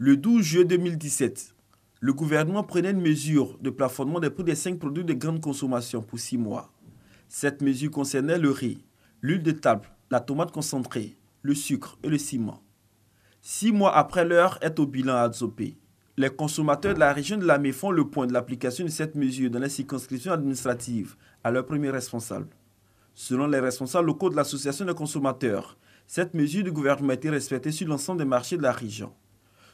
Le 12 juillet 2017, le gouvernement prenait une mesure de plafonnement des prix des 5 produits de grande consommation pour 6 mois. Cette mesure concernait le riz, l'huile de table, la tomate concentrée, le sucre et le ciment. 6 mois après, l'heure est au bilan à Adzopé. Les consommateurs de la région de Lamé font le point de l'application de cette mesure dans les circonscriptions administratives à leur premier responsable. Selon les responsables locaux de l'association des consommateurs, cette mesure du gouvernement a été respectée sur l'ensemble des marchés de la région.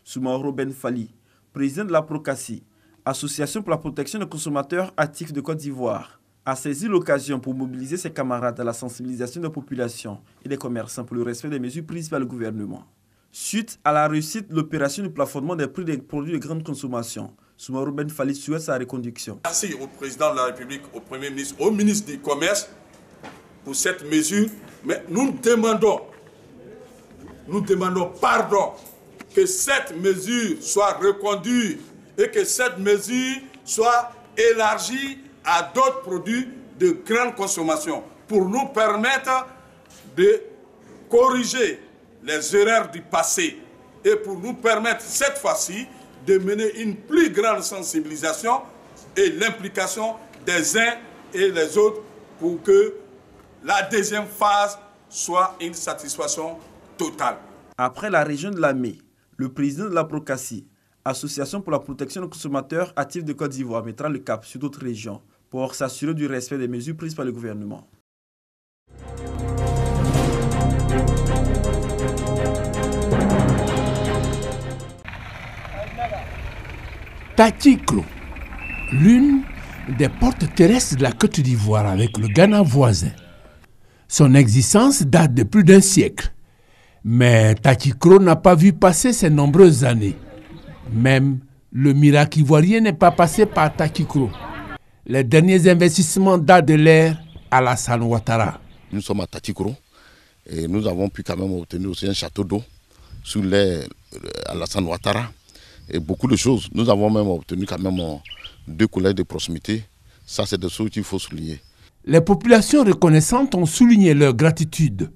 Soumaoro Ben Fali, président de la Procassi, Association pour la protection des consommateurs actifs de Côte d'Ivoire, a saisi l'occasion pour mobiliser ses camarades à la sensibilisation des populations et des commerçants pour le respect des mesures prises par le gouvernement. Suite à la réussite de l'opération du plafonnement des prix des produits de grande consommation, Soumaoro Ben Fali souhaite sa reconduction. Merci au président de la République, au Premier ministre, au ministre du Commerce pour cette mesure, mais nous demandons pardon que cette mesure soit reconduite et que cette mesure soit élargie à d'autres produits de grande consommation pour nous permettre de corriger les erreurs du passé et pour nous permettre cette fois-ci de mener une plus grande sensibilisation et l'implication des uns et des autres pour que la deuxième phase soit une satisfaction totale. Après la région de Lamé, le président de la Procassi, Association pour la protection des consommateurs actifs de Côte d'Ivoire, mettra le cap sur d'autres régions pour s'assurer du respect des mesures prises par le gouvernement. Tatikro, l'une des portes terrestres de la Côte d'Ivoire avec le Ghana voisin. Son existence date de plus d'un siècle. Mais Tatikro n'a pas vu passer ces nombreuses années. Même le miracle ivoirien n'est pas passé par Tatikro. Les derniers investissements datent de l'ère Alassane Ouattara. Nous sommes à Tatikro et nous avons pu quand même obtenir aussi un château d'eau sous l'ère Alassane Ouattara. Et beaucoup de choses. Nous avons même obtenu quand même 2 collèges de proximité. Ça, c'est des choses qu'il faut souligner. Les populations reconnaissantes ont souligné leur gratitude.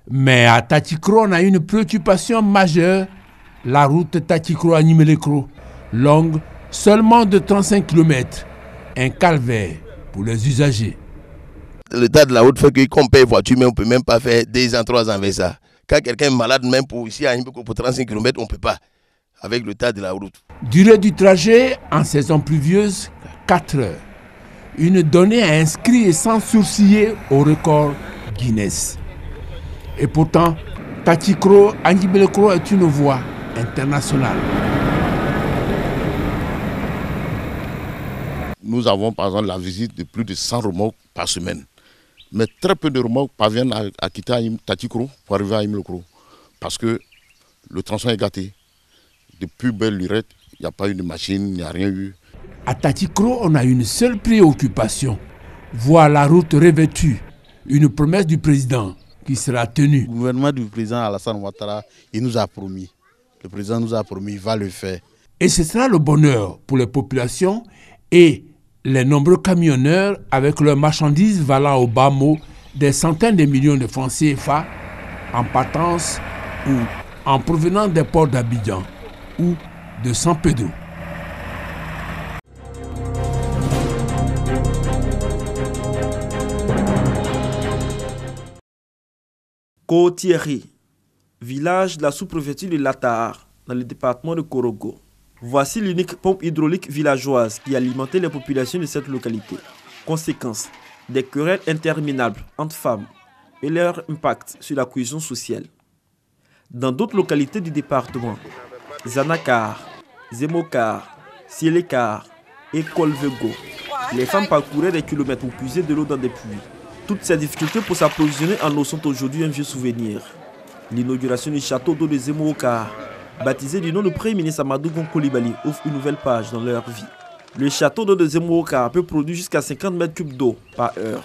Mais à Tatikro, on a une préoccupation majeure. La route Tatikro-Animelekro, longue seulement de 35 km. Un calvaire pour les usagers. L'état de la route fait qu'on paye voiture, mais on ne peut même pas faire 2 ans, 3 ans avec ça. Quand quelqu'un est malade, même pour ici, pour 35 km, on ne peut pas. Avec l'état de la route. Durée du trajet en saison pluvieuse, 4 heures. Une donnée à inscrire sans sourciller au record Guinness. Et pourtant, Tatikro Animelekro est une voie internationale. Nous avons par exemple la visite de plus de 100 remorques par semaine. Mais très peu de remorques parviennent à quitter Tatikro pour arriver à Animelekro. Parce que le tronçon est gâté. Depuis belle lurette, il n'y a pas eu de machine, il n'y a rien eu. À Tatikro, on a une seule préoccupation. Voir la route revêtue. Une promesse du président qui sera tenue. Le gouvernement du président Alassane Ouattara, il nous a promis. Le président nous a promis, il va le faire. Et ce sera le bonheur pour les populations et les nombreux camionneurs avec leurs marchandises valant au bas mot des centaines de millions de francs CFA en partance ou en provenance des ports d'Abidjan ou de San Pedro. Côte-Thierry, village de la sous-préfecture de Latahar, dans le département de Korogo. Voici l'unique pompe hydraulique villageoise qui alimentait les populations de cette localité. Conséquence, des querelles interminables entre femmes et leur impact sur la cohésion sociale. Dans d'autres localités du département, Zanakar, Zemokar, Sielekar et Kolvego, les femmes parcouraient des kilomètres pour puiser de l'eau dans des puits. Toutes ces difficultés pour s'approvisionner en eau sont aujourd'hui un vieux souvenir. L'inauguration du château d'eau de Zemokar, baptisé du nom du Premier ministre Amadou Gon Coulibaly, ouvre une nouvelle page dans leur vie. Le château d'eau de Zemokar peut produire jusqu'à 50 mètres cubes d'eau par heure.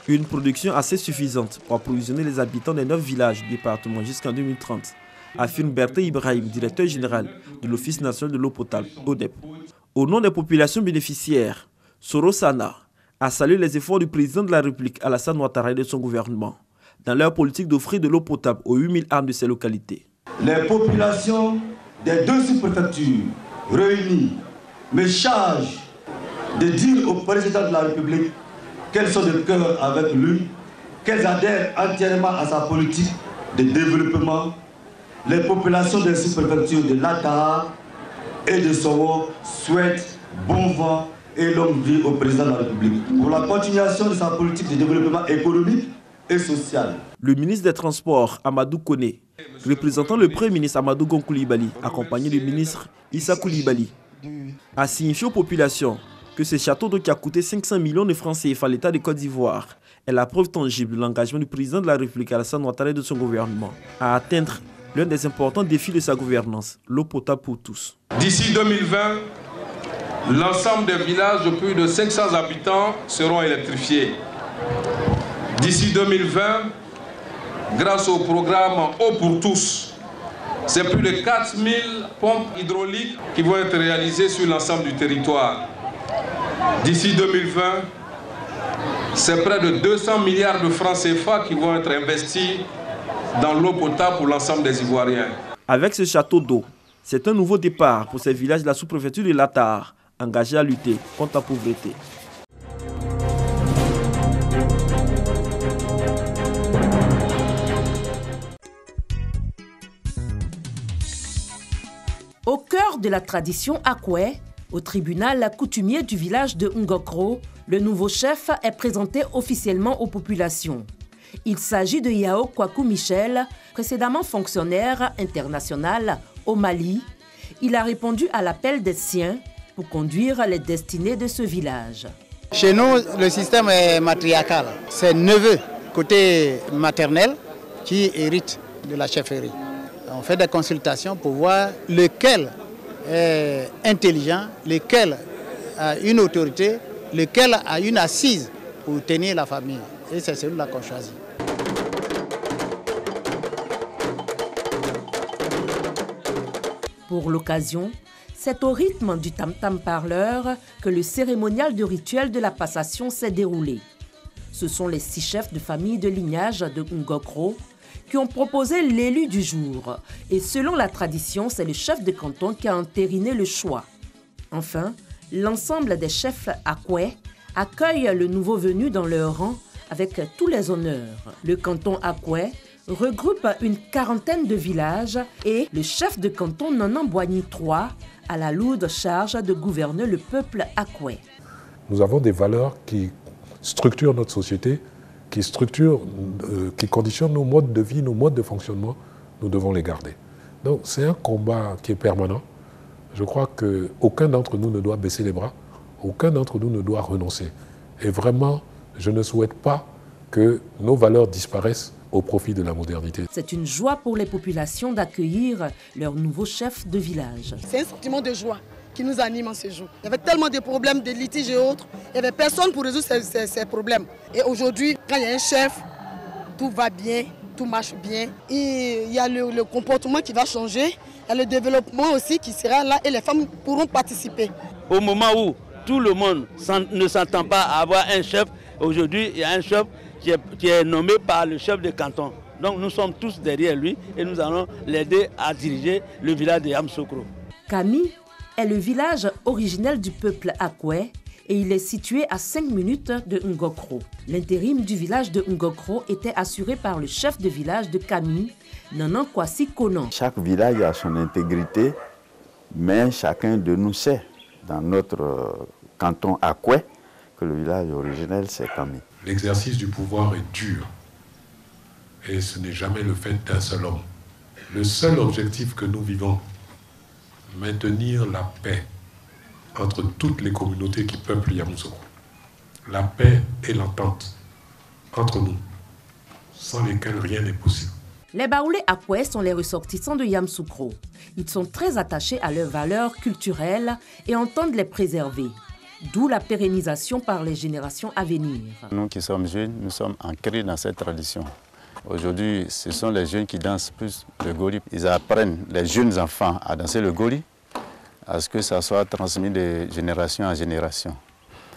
Une production assez suffisante pour approvisionner les habitants des 9 villages du département jusqu'en 2030, affirme Berté Ibrahim, directeur général de l'Office national de l'eau potable, ODEP. Au nom des populations bénéficiaires, Sorosana a salué les efforts du président de la République Alassane Ouattara et de son gouvernement dans leur politique d'offrir de l'eau potable aux 8000 âmes de ces localités. Les populations des deux sous-préfectures réunies me charge de dire au président de la République qu'elles sont de cœur avec lui, qu'elles adhèrent entièrement à sa politique de développement, les populations des sous-préfectures de Latahar et de Sowo souhaitent bon vent et longue vie au président de la République pour la continuation de sa politique de développement économique et social. Le ministre des Transports, Amadou Koné, représentant le Premier ministre Amadou Gon Coulibaly, accompagné du ministre Issa Coulibaly, a signifié aux populations que ce château d'eau qui a coûté 500 millions de francs CFA à l'État de Côte d'Ivoire est la preuve tangible de l'engagement du président de la République Alassane Ouattara et de son gouvernement à atteindre l'un des importants défis de sa gouvernance, l'eau potable pour tous. D'ici 2020, l'ensemble des villages de plus de 500 habitants seront électrifiés. D'ici 2020, grâce au programme Eau pour tous, c'est plus de 4000 pompes hydrauliques qui vont être réalisées sur l'ensemble du territoire. D'ici 2020, c'est près de 200 milliards de francs CFA qui vont être investis dans l'eau potable pour l'ensemble des Ivoiriens. Avec ce château d'eau, c'est un nouveau départ pour ces villages de la sous-préfecture de Latahar, engagés à lutter contre la pauvreté. Au cœur de la tradition Akwe, au tribunal coutumier du village de Ngokro, le nouveau chef est présenté officiellement aux populations. Il s'agit de Yao Kwaku Michel, précédemment fonctionnaire international au Mali. Il a répondu à l'appel des siens pour conduire les destinées de ce village. Chez nous, le système est matriarcal. C'est neveu, côté maternel, qui hérite de la chefferie. On fait des consultations pour voir lequel est intelligent, lequel a une autorité, lequel a une assise pour tenir la famille. Et c'est celui-là qu'on choisit. Pour l'occasion, c'est au rythme du tam-tam parleur que le cérémonial de rituel de la passation s'est déroulé. Ce sont les 6 chefs de famille de lignage de Ngokro qui ont proposé l'élu du jour. Et selon la tradition, c'est le chef de canton qui a entériné le choix. Enfin, l'ensemble des chefs Akwe accueillent le nouveau venu dans leur rang avec tous les honneurs. Le canton Akwe regroupe une quarantaine de villages et le chef de canton Nanan Boigny III a la lourde charge de gouverner le peuple Akwe. Nous avons des valeurs qui structurent notre société, qui conditionnent nos modes de vie, nos modes de fonctionnement. Nous devons les garder. Donc c'est un combat qui est permanent. Je crois qu'aucun d'entre nous ne doit baisser les bras, aucun d'entre nous ne doit renoncer. Et vraiment, je ne souhaite pas que nos valeurs disparaissent au profit de la modernité. C'est une joie pour les populations d'accueillir leur nouveau chef de village. C'est un sentiment de joie qui nous anime en ce jour. Il y avait tellement de problèmes, de litiges et autres. Il n'y avait personne pour résoudre ces problèmes. Et aujourd'hui, quand il y a un chef, tout va bien, tout marche bien. Et il y a le comportement qui va changer. Il y a le développement aussi qui sera là et les femmes pourront participer. Au moment où tout le monde ne s'entend pas à avoir un chef, aujourd'hui, il y a un chef qui est nommé par le chef de canton. Donc nous sommes tous derrière lui et nous allons l'aider à diriger le village de Yamsoukro. Kami est le village originel du peuple Akwe et il est situé à 5 minutes de Ngokro. L'intérim du village de Ngokro était assuré par le chef de village de Kami, Nanan Kwasi Konan. Chaque village a son intégrité, mais chacun de nous sait, dans notre canton Akwe, que le village originel c'est Kami. L'exercice du pouvoir est dur et ce n'est jamais le fait d'un seul homme. Le seul objectif que nous vivons, maintenir la paix entre toutes les communautés qui peuplent Yamoussoukro. La paix et l'entente entre nous, sans lesquelles rien n'est possible. Les Baoulés Akwe sont les ressortissants de Yamoussoukro. Ils sont très attachés à leurs valeurs culturelles et entendent les préserver. D'où la pérennisation par les générations à venir. Nous qui sommes jeunes, nous sommes ancrés dans cette tradition. Aujourd'hui, ce sont les jeunes qui dansent plus le goli. Ils apprennent les jeunes enfants à danser le goli, à ce que ça soit transmis de génération en génération.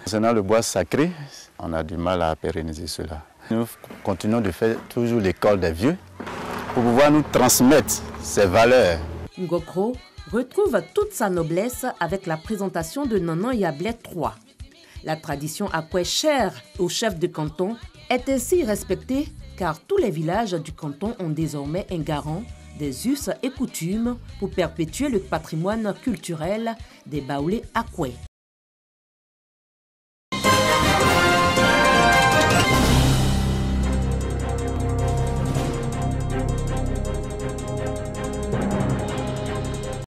Concernant le bois sacré, on a du mal à pérenniser cela. Nous continuons de faire toujours l'école des vieux pour pouvoir nous transmettre ces valeurs. Ngokro retrouve toute sa noblesse avec la présentation de Nanan Yablet III. La tradition Akwe chère au chef de canton est ainsi respectée car tous les villages du canton ont désormais un garant des us et coutumes pour perpétuer le patrimoine culturel des Baoulés Akwe.